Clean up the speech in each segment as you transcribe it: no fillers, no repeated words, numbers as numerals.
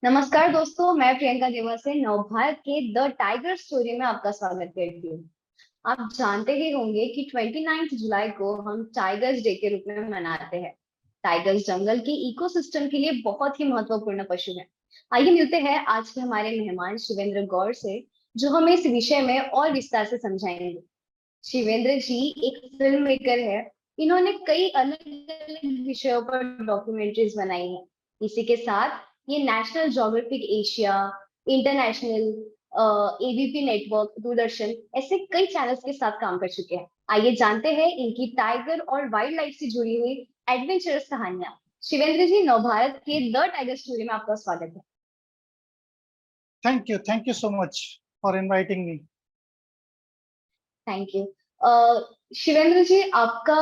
नमस्कार दोस्तों, मैं प्रियंका देवा से नवभारत के द टाइगर स्टोरी में आपका स्वागत करती हूँ। आप जानते ही होंगे कि 29 जुलाई को हम टाइगर्स डे के रूप में मनाते हैं। टाइगर्स जंगल के इकोसिस्टम के लिए बहुत ही महत्वपूर्ण पशु हैं। आइए मिलते हैं आज के हमारे मेहमान शिवेंद्र गौर से, जो हमें इस विषय में और विस्तार से समझाएंगे। शिवेंद्र जी एक फिल्म मेकर है। इन्होंने कई अलग अलग विषयों पर डॉक्यूमेंट्रीज बनाई हैं। इसी के साथ ये national geographic Asia, international, ABP network, Doordarshan ऐसे कई चैनल्स के साथ काम कर चुके हैं। आइए जानते हैं इनकी टाइगर और वाइल्ड लाइफ से जुड़ी हुई एडवेंचरस कहानियां। शिवेंद्र जी, नवभारत के द टाइगर स्टोरी में आपका स्वागत है। Thank you so much for inviting me. Thank you. Shivendra ji, आपका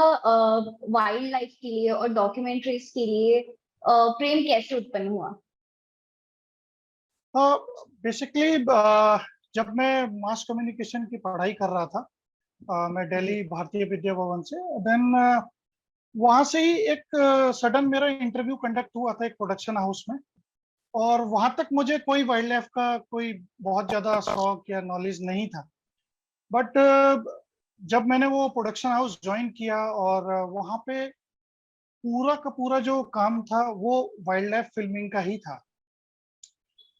वाइल्ड लाइफ के लिए और डॉक्यूमेंट्रीज के लिए प्रेम कैसे उत्पन्न हुआ? बेसिकली जब मैं मास कम्युनिकेशन की पढ़ाई कर रहा था, मैं जी। दिल्ली भारतीय विद्या भवन से, देन वहाँ से ही एक सडन मेरा इंटरव्यू कंडक्ट हुआ था एक प्रोडक्शन हाउस में। और वहाँ तक मुझे कोई वाइल्ड लाइफ का कोई बहुत ज्यादा शौक या नॉलेज नहीं था। बट जब मैंने वो प्रोडक्शन हाउस ज्वाइन किया और वहाँ पे पूरा का पूरा जो काम था वो वाइल्ड लाइफ फिल्मिंग का ही था।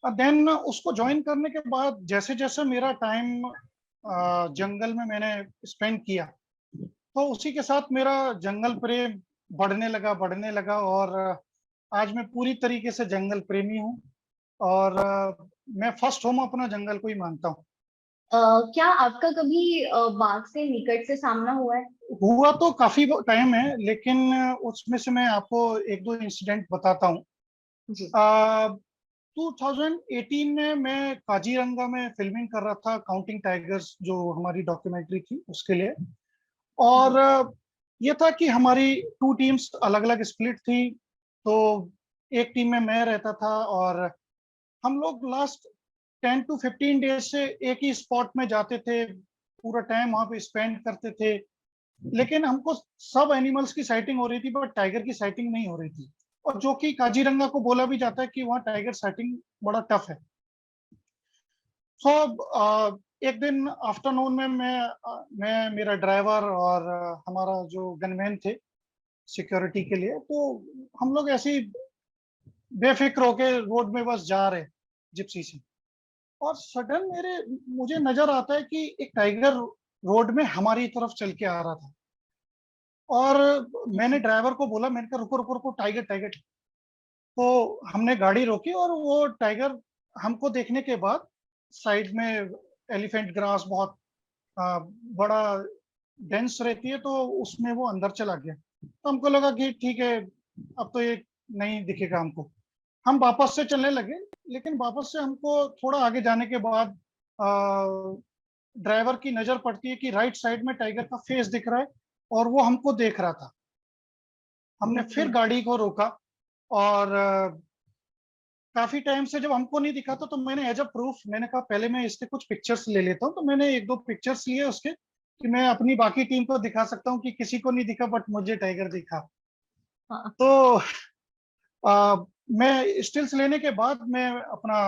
देन उसको ज्वाइन करने के बाद जैसे जैसे मेरा टाइम जंगल में मैंने स्पेंड किया, तो उसी के साथ मेरा जंगल प्रेम बढ़ने लगा। और आज मैं पूरी तरीके से जंगल प्रेमी हूँ। और मैं फर्स्ट होम अपना जंगल को ही मानता हूँ। क्या आपका कभी बाघ से निकट से सामना हुआ है? हुआ तो काफी टाइम है, लेकिन उसमें से मैं आपको एक दो इंसिडेंट बताता हूँ। जी। 2018 में मैं काजीरंगा में फिल्मिंग कर रहा था, काउंटिंग टाइगर्स जो हमारी डॉक्यूमेंट्री थी उसके लिए। और जी। ये था कि हमारी टू टीम्स अलग अलग स्प्लिट थी। तो एक टीम में मैं रहता था और हम लोग लास्ट 10 to 15 डेज से एक ही स्पॉट में जाते थे, पूरा टाइम वहां पे स्पेंड करते थे। लेकिन हमको सब एनिमल्स की साइटिंग हो रही थी, बट टाइगर की साइटिंग नहीं हो रही थी। और जो कि काजीरंगा को बोला भी जाता है कि वहाँ टाइगर साइटिंग बड़ा टफ है। सो एक दिन आफ्टरनून में मैं मेरा ड्राइवर और हमारा जो गनमैन थे सिक्योरिटी के लिए, तो हम लोग ऐसे ही बेफिक्र होके रोड में बस जा रहे जिप्सी से। और सडन मेरे मुझे नजर आता है कि एक टाइगर रोड में हमारी तरफ चल के आ रहा था। और मैंने जी। ड्राइवर को बोला, मैंने कहा रुको रुको रुको, टाइगर टाइगर। तो हमने गाड़ी रोकी और वो टाइगर हमको देखने के बाद साइड में एलिफेंट ग्रास बहुत बड़ा डेंस रहती है, तो उसमें वो अंदर चला गया। तो हमको लगा कि ठीक है, अब तो ये नहीं दिखेगा हमको। हम वापस से चलने लगे। लेकिन वापस से हमको थोड़ा आगे जाने के बाद ड्राइवर की नजर पड़ती है कि राइट साइड में टाइगर का फेस दिख रहा है और वो हमको देख रहा था। हमने ओके। फिर गाड़ी को रोका। और काफी टाइम से जब हमको नहीं दिखा था, तो मैंने एज अ प्रूफ मैंने कहा पहले मैं इसके कुछ पिक्चर्स ले लेता हूँ। तो मैंने एक दो पिक्चर्स लिए उसके, कि मैं अपनी बाकी टीम को दिखा सकता हूँ कि किसी को नहीं दिखा बट मुझे टाइगर दिखा। हाँ। तो मैं स्टिल्स लेने के बाद मैं अपना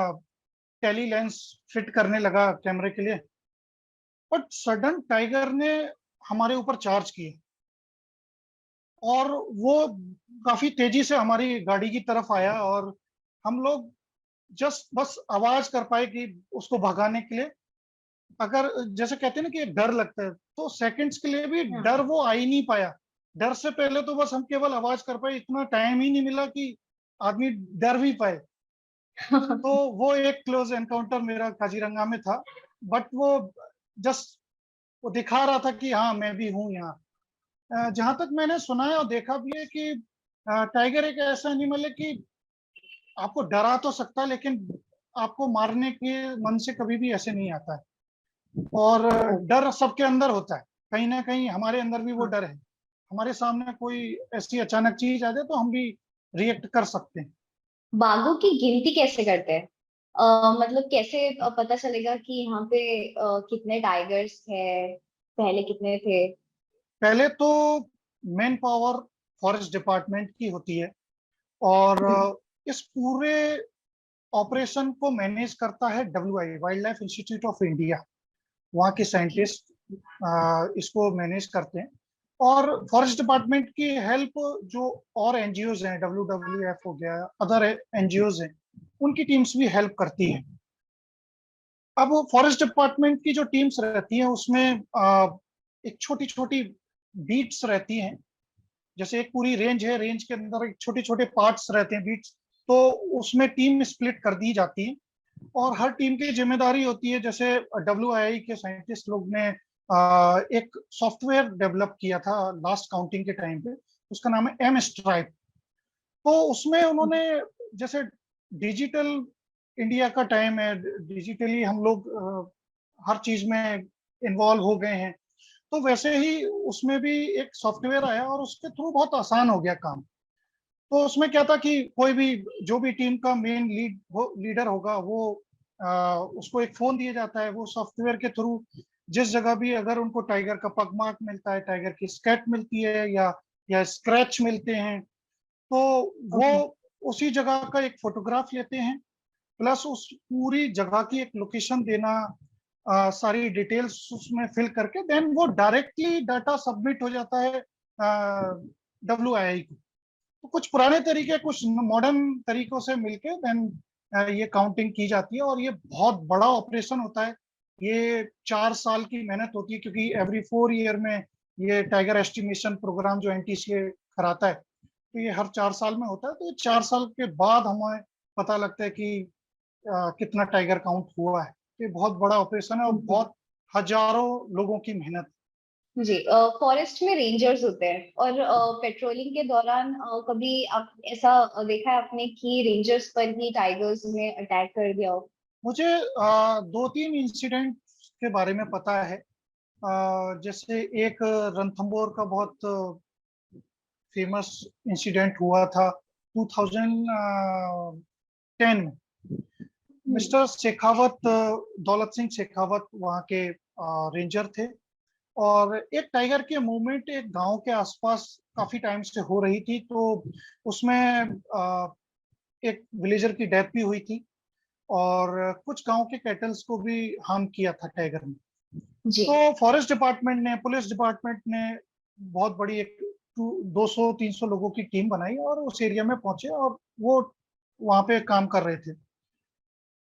टेली लेंस फिट करने लगा कैमरे के लिए। बट सडन टाइगर ने हमारे ऊपर चार्ज किए और वो काफी तेजी से हमारी गाड़ी की तरफ आया। और हम लोग जस्ट बस आवाज कर पाए कि उसको भगाने के लिए। अगर जैसे कहते हैं ना कि एक डर लगता है, तो सेकंड्स के लिए भी हाँ। डर वो आ ही नहीं पाया। डर से पहले तो बस हम केवल आवाज कर पाए, इतना टाइम ही नहीं मिला कि आदमी डर भी पाए। तो वो एक क्लोज एनकाउंटर मेरा काजीरंगा में था। बट वो जस्ट वो दिखा रहा था कि हाँ मैं भी हूँ यहाँ। जहां तक मैंने सुना है और देखा भी है कि टाइगर एक ऐसा एनिमल है कि आपको डरा तो सकता है, लेकिन आपको मारने के मन से कभी भी ऐसे नहीं आता है। और ओके। डर सबके अंदर होता है, कहीं ना कहीं हमारे अंदर भी वो हाँ। डर है। हमारे सामने कोई ऐसी अचानक चीज आ जाए तो हम भी रिएक्ट कर सकते हैं। बाघों की गिनती कैसे करते हैं? मतलब कैसे पता चलेगा कि यहाँ पे कितने टाइगर्स है, पहले कितने थे? पहले तो मैन पावर फॉरेस्ट डिपार्टमेंट की होती है। और इस पूरे ऑपरेशन को मैनेज करता है WI, wild life institute of India. वहाँ के साइंटिस्ट इसको मैनेज करते हैं। और फॉरेस्ट डिपार्टमेंट की हेल्प जो और एनजीओज हैं, WWF हो गया, अदर एनजीओज हैं, उनकी टीम्स भी हेल्प करती हैं। अब फॉरेस्ट डिपार्टमेंट की जो टीम्स रहती हैं उसमें एक छोटी छोटी बीट्स रहती हैं। जैसे एक पूरी रेंज है, रेंज के अंदर एक छोटे छोटे पार्ट्स रहते हैं, बीट्स, तो उसमें टीम स्प्लिट कर दी जाती है और हर टीम की जिम्मेदारी होती है। जैसे WII के साइंटिस्ट लोग ने एक सॉफ्टवेयर डेवलप किया था लास्ट काउंटिंग के टाइम पे, उसका नाम है M-STRIPE। तो उसमें उन्होंने, जैसे डिजिटल इंडिया का टाइम है, डिजिटली हम लोग हर चीज में इन्वॉल्व हो गए हैं, तो वैसे ही उसमें भी एक सॉफ्टवेयर आया और उसके थ्रू बहुत आसान हो गया काम। तो उसमें क्या था कि कोई भी, जो भी टीम का मेन लीडर होगा, वो उसको एक फोन दिया जाता है। वो सॉफ्टवेयर के थ्रू जिस जगह भी अगर उनको टाइगर का पग मार्क मिलता है, टाइगर की स्केच मिलती है, या स्क्रैच मिलते हैं, तो वो ओके। उसी जगह का एक फोटोग्राफ लेते हैं, प्लस उस पूरी जगह की एक लोकेशन देना, सारी डिटेल्स उसमें फिल करके देन वो डायरेक्टली डाटा सबमिट हो जाता है WII को। तो कुछ पुराने तरीके कुछ मॉडर्न तरीकों से मिलके देन ये काउंटिंग की जाती है। और ये बहुत बड़ा ऑपरेशन होता है। ये 4 साल की मेहनत होती है, क्योंकि एवरी 4 ईयर में ये टाइगर एस्टिमेशन प्रोग्राम जो NTCA कराता है, तो ये हर 4 साल में होता है। तो ये 4 साल के बाद हमें पता लगता है कि कितना टाइगर काउंट हुआ है। तो ये बहुत बड़ा ऑपरेशन है और बहुत हजारों लोगों की मेहनत। जी, फॉरेस्ट में रेंजर्स होते हैं और पेट्रोलिंग के दौरान कभी आप ऐसा देखा है आपने कि रेंजर्स पर ही टाइगर्स ने अटैक कर दिया हो? मुझे 2-3 इंसिडेंट के बारे में पता है। जैसे एक रणथंबोर का बहुत फेमस इंसिडेंट हुआ था 2010 में। हम्म। मिस्टर शेखावत, दौलत सिंह शेखावत वहाँ के रेंजर थे। और एक टाइगर की मूवमेंट एक गांव के आसपास काफी टाइम से हो रही थी, तो उसमें एक विलेजर की डेथ भी हुई थी और कुछ गांव के कैटल्स को भी हार्म किया था टाइगर ने। जी। तो फॉरेस्ट डिपार्टमेंट ने, पुलिस डिपार्टमेंट ने बहुत बड़ी एक 200-300 लोगों की टीम बनाई और उस एरिया में पहुंचे और वो वहां पे काम कर रहे थे।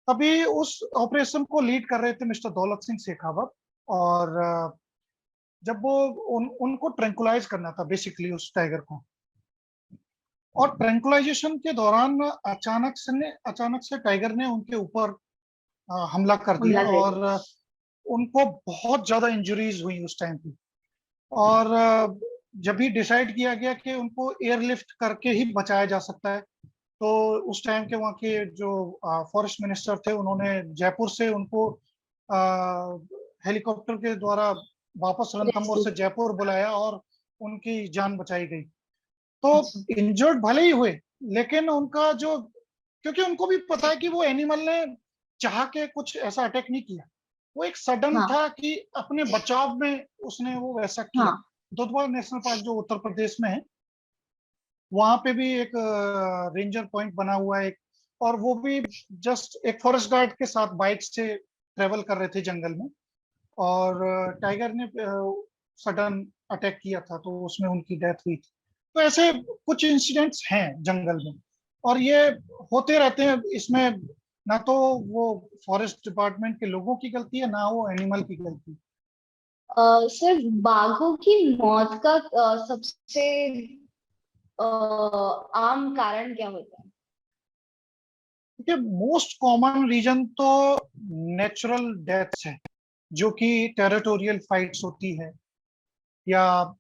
तभी उस ऑपरेशन को लीड कर रहे थे मिस्टर दौलत सिंह शेखावत। और जब वो उनको ट्रैंकुलाइज करना था बेसिकली उस टाइगर को, और ट्रैंकुलाइजेशन के दौरान अचानक से टाइगर ने उनके ऊपर हमला कर दिया हमला कर और दिया। उनको बहुत ज्यादा इंजरीज हुई उस टाइम पे। और जब भी डिसाइड किया गया कि उनको एयरलिफ्ट करके ही बचाया जा सकता है, तो उस टाइम के वहाँ के जो फॉरेस्ट मिनिस्टर थे, उन्होंने जयपुर से उनको हेलीकॉप्टर के द्वारा वापस रणथंभौर रेस्क्यू। से जयपुर बुलाया और उनकी जान बचाई गई। तो अच्छा। इंजर्ड भले ही हुए, लेकिन उनका जो, क्योंकि उनको भी पता है कि वो एनिमल ने चाह के कुछ ऐसा अटैक नहीं किया, वो एक सडन हाँ। था कि अपने बचाव में उसने वो वैसा किया। हाँ। दुधवा नेशनल पार्क जो उत्तर प्रदेश में है, वहां पे भी एक रेंजर पॉइंट बना हुआ है एक, और वो भी जस्ट एक फॉरेस्ट गार्ड के साथ बाइक से ट्रेवल कर रहे थे जंगल में, और टाइगर ने सडन अटैक किया था, तो उसमें उनकी डेथ हुई थी। तो ऐसे कुछ इंसिडेंट्स हैं जंगल में, और ये होते रहते हैं। इसमें ना तो वो फॉरेस्ट डिपार्टमेंट के लोगों की गलती है, ना वो एनिमल की गलती है। सर, बाघों की मौत का सबसे आम कारण क्या होता है? देखिए, मोस्ट कॉमन रीजन तो नेचुरल डेथ्स है, जो कि टेरिटोरियल फाइट्स होती है, या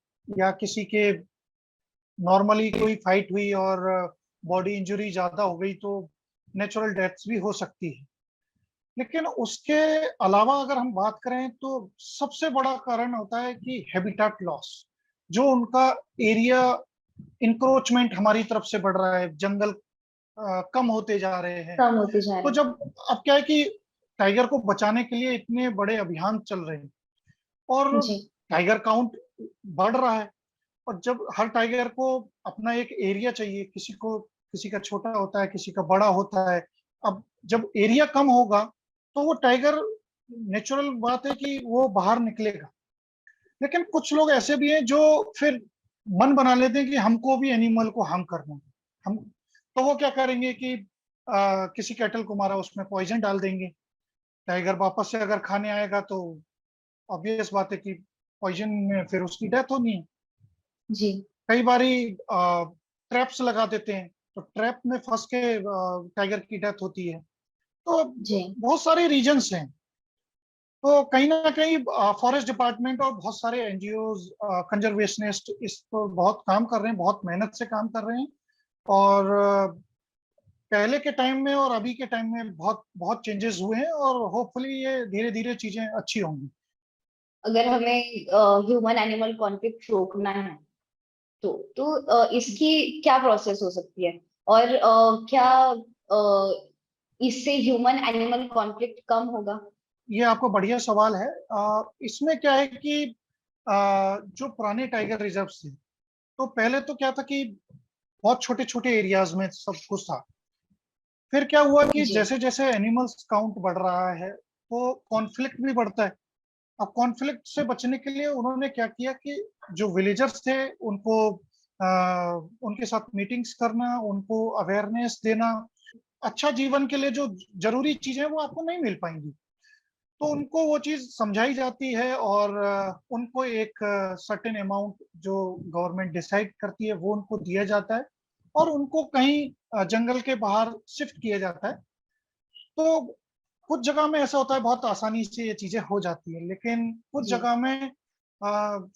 किसी के नॉर्मली कोई फाइट हुई और बॉडी इंजरी ज्यादा हो गई, तो नेचुरल डेथ्स भी हो सकती है। लेकिन उसके अलावा अगर हम बात करें, तो सबसे बड़ा कारण होता है कि हैबिटेट लॉस, जो उनका एरिया इंक्रोचमेंट हमारी तरफ से बढ़ रहा है, जंगल कम होते जा रहे हैं। कम होते जा तो रहे जब, अब क्या है कि टाइगर को बचाने के लिए इतने बड़े अभियान चल रहे हैं हैं। और जी। टाइगर काउंट बढ़ रहा है, और जब हर टाइगर को अपना एक एरिया चाहिए, किसी का छोटा होता है, किसी का बड़ा होता है, अब जब एरिया कम होगा तो वो टाइगर, नेचुरल बात है कि वो बाहर निकलेगा। लेकिन कुछ लोग ऐसे भी हैं जो फिर मन बना लेते हैं कि हमको भी एनिमल को हार्म करना है। हम तो वो क्या करेंगे कि किसी कैटल को मारा, उसमें पॉइजन डाल देंगे। टाइगर वापस से अगर खाने आएगा तो ऑब्वियस बात है कि पॉइजन में फिर उसकी डेथ होनी है। जी कई बारी ट्रैप्स लगा देते हैं, तो ट्रैप में फंस के टाइगर की डेथ होती है। तो जी बहुत सारे रीजंस हैं। तो कहीं ना कहीं फॉरेस्ट डिपार्टमेंट और बहुत सारे एनजीओज, कंजर्वेशनिस्ट इस पर बहुत काम कर रहे हैं, बहुत मेहनत से काम कर रहे हैं। और पहले के टाइम में और अभी के टाइम में बहुत बहुत चेंजेस हुए हैं, और होपफुली ये धीरे धीरे चीजें अच्छी होंगी। अगर हमें ह्यूमन एनिमल कॉन्फ्लिक्ट रोकना है इसकी क्या प्रोसेस हो सकती है, और क्या इससे ह्यूमन एनिमल कॉन्फ्लिक्ट कम होगा? ये आपको बढ़िया सवाल है। इसमें क्या है कि जो पुराने टाइगर रिजर्व थे, तो पहले तो क्या था कि बहुत छोटे छोटे एरियाज में सब कुछ था। फिर क्या हुआ कि जी जैसे जैसे एनिमल्स काउंट बढ़ रहा है तो कॉन्फ्लिक्ट भी बढ़ता है। अब कॉन्फ्लिक्ट से बचने के लिए उन्होंने क्या किया कि जो विलेजर्स थे उनको उनके साथ मीटिंग्स करना, उनको अवेयरनेस देना। अच्छा जीवन के लिए जो जरूरी चीजें वो आपको नहीं मिल पाएंगी, तो उनको वो चीज समझाई जाती है, और उनको एक सर्टेन अमाउंट जो गवर्नमेंट डिसाइड करती है वो उनको दिया जाता है, और उनको कहीं जंगल के बाहर शिफ्ट किया जाता है। तो कुछ जगह में ऐसा होता है बहुत आसानी से ये चीजें हो जाती है, लेकिन कुछ जी जगह में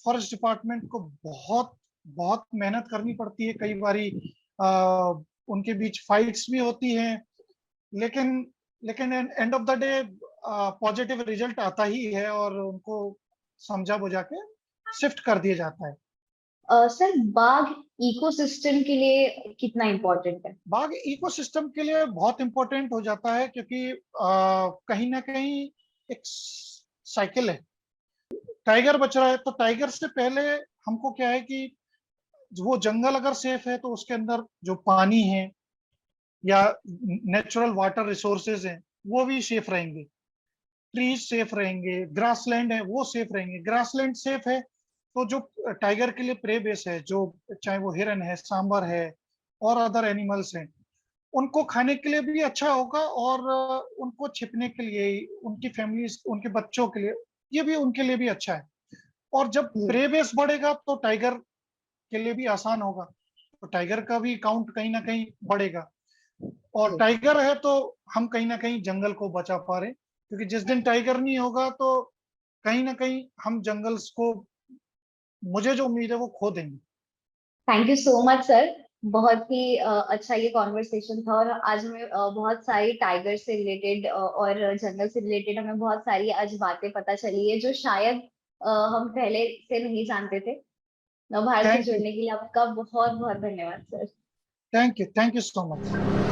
फॉरेस्ट डिपार्टमेंट को बहुत बहुत मेहनत करनी पड़ती है। कई बारी उनके बीच फाइट्स भी होती हैं, लेकिन लेकिन end of the day positive result आता ही है, और उनको समझा बुझा के शिफ्ट कर दिया जाता है। सर, बाघ इकोसिस्टम के लिए कितना इम्पोर्टेंट है? बाघ इकोसिस्टम के लिए बहुत इंपॉर्टेंट हो जाता है, क्योंकि कहीं ना कहीं एक साइकिल है। टाइगर बच रहा है तो टाइगर से पहले हमको क्या है कि वो जंगल अगर सेफ है तो उसके अंदर जो पानी है या नेचुरल वाटर रिसोर्सेज हैं वो भी सेफ रहेंगे। ट्रीज सेफ रहेंगे, ग्रासलैंड है वो सेफ रहेंगे। ग्रासलैंड सेफ है तो जो टाइगर के लिए प्रे बेस है, जो चाहे वो हिरन है, सांबर है, और अदर एनिमल्स हैं, उनको खाने के लिए भी अच्छा होगा, और उनको छिपने के लिए, उनकी फैमिलीज, उनके बच्चों के लिए, ये भी उनके लिए भी अच्छा है। और जब जी प्रे बेस बढ़ेगा तो टाइगर के लिए भी आसान होगा, तो टाइगर का भी काउंट कहीं ना कहीं बढ़ेगा। और जी टाइगर है तो हम कहीं ना कहीं जंगल को बचा पा रहे हैं, क्योंकि जिस दिन टाइगर नहीं होगा तो कहीं ना कहीं हम जंगल्स को, मुझे जो उम्मीद है, वो खो देंगे। Thank you so much sir. बहुत ही अच्छा ये कॉन्वर्सेशन था, और आज हमें बहुत सारी टाइगर से रिलेटेड और जंगल से रिलेटेड हमें बहुत सारी आज बातें पता चली है जो शायद हम पहले से नहीं जानते थे। नवभारत से थैंक यू। जुड़ने के लिए आपका बहुत बहुत धन्यवाद sir. Thank you so much.